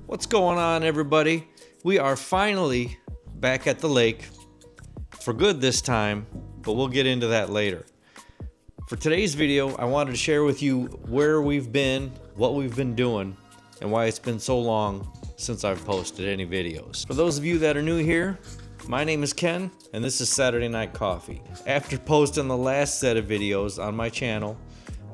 What's going on, everybody? We are finally back at the lake for good this time, but we'll get into that later. For today's video, I wanted to share with you where we've been, what we've been doing, and why it's been so long since I've posted any videos. For those of you that are new here, my name is Ken, and this is Saturday Night Coffee. After posting the last set of videos on my channel,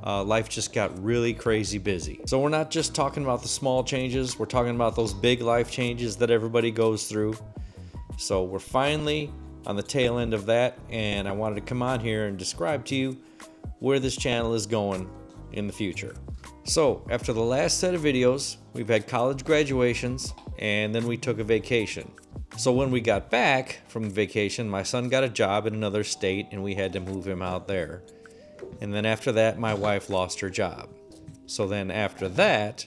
life just got really crazy busy. So we're not just talking about the small changes, we're talking about those big life changes that everybody goes through. So we're finally on the tail end of that, and I wanted to come on here and describe to you where this channel is going in the future. So after the last set of videos, we've had college graduations, and then we took a vacation. So when we got back from vacation, my son got a job in another state and we had to move him out there. And then after that, my wife lost her job. So then after that,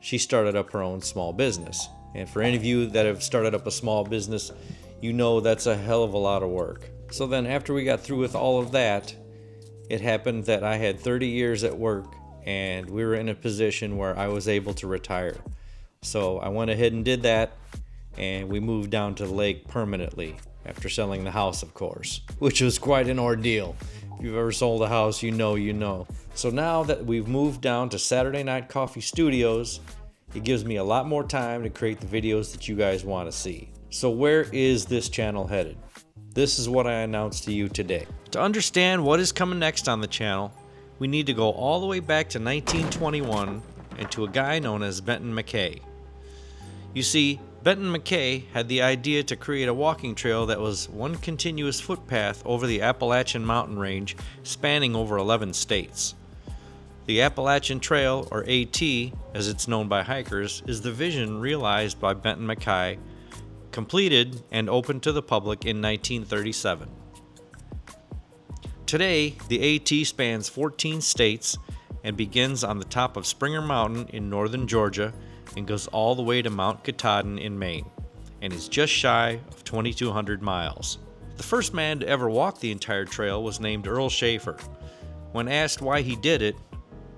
she started up her own small business. And for any of you that have started up a small business, you know that's a hell of a lot of work. So then after we got through with all of that, it happened that I had 30 years at work and we were in a position where I was able to retire. So I went ahead and did that, and we moved down to the lake permanently after selling the house, of course, which was quite an ordeal. If you've ever sold a house, you know. So now that we've moved down to Saturday Night Coffee Studios, it gives me a lot more time to create the videos that you guys want to see. So where is this channel headed? This is what I announced to you today. To understand what is coming next on the channel, we need to go all the way back to 1921 and to a guy known as Benton MacKaye. You see, Benton MacKaye had the idea to create a walking trail that was one continuous footpath over the Appalachian mountain range spanning over 11 states. The Appalachian Trail, or AT, as it's known by hikers, is the vision realized by Benton MacKaye, completed and opened to the public in 1937. Today, the AT spans 14 states and begins on the top of Springer Mountain in northern Georgia and goes all the way to Mount Katahdin in Maine, and is just shy of 2,200 miles. The first man to ever walk the entire trail was named Earl Schaefer. When asked why he did it,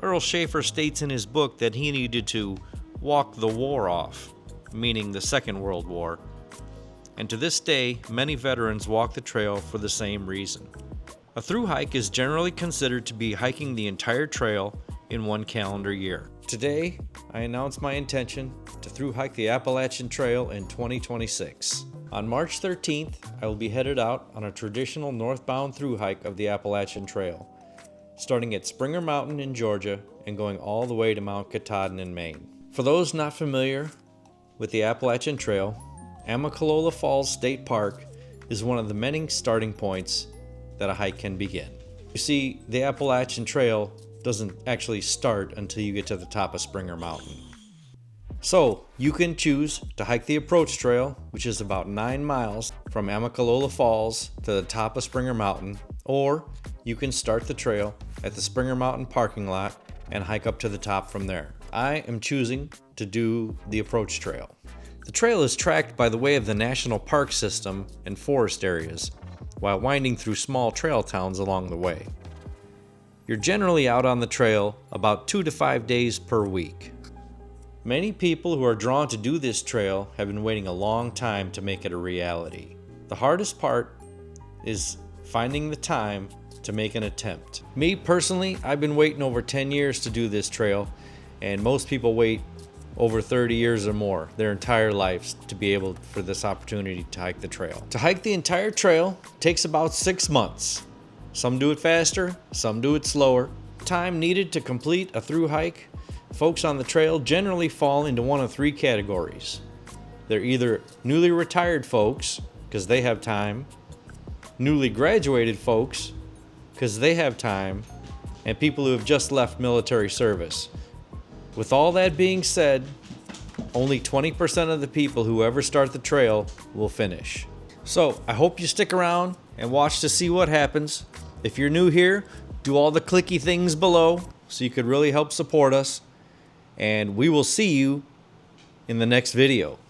Earl Schaefer states in his book that he needed to walk the war off, meaning the Second World War. And to this day, many veterans walk the trail for the same reason. A through hike is generally considered to be hiking the entire trail in one calendar year. Today, I announce my intention to through hike the Appalachian Trail in 2026. On March 13th, I will be headed out on a traditional northbound through hike of the Appalachian Trail, starting at Springer Mountain in Georgia and going all the way to Mount Katahdin in Maine. For those not familiar with the Appalachian Trail, Amicalola Falls State Park is one of the many starting points that a hike can begin. You see, the Appalachian Trail doesn't actually start until you get to the top of Springer Mountain. So you can choose to hike the approach trail, which is about 9 miles from Amicalola Falls to the top of Springer Mountain, or you can start the trail at the Springer Mountain parking lot and hike up to the top from there. I am choosing to do the approach trail. The trail is tracked by the way of the National Park System and forest areas, while winding through small trail towns along the way. You're generally out on the trail about 2 to 5 days per week. Many people who are drawn to do this trail have been waiting a long time to make it a reality. The hardest part is finding the time to make an attempt. Me personally, I've been waiting over 10 years to do this trail, and most people wait over 30 years or more, their entire lives, to be able for this opportunity to hike the trail. To hike the entire trail takes about 6 months. Some do it faster, some do it slower. Time needed to complete a through hike, folks on the trail generally fall into one of 3 categories. They're either newly retired folks, because they have time, newly graduated folks, because they have time, and people who have just left military service. With all that being said, only 20% of the people who ever start the trail will finish. So I hope you stick around and watch to see what happens. If you're new here, do all the clicky things below so you could really help support us. And we will see you in the next video.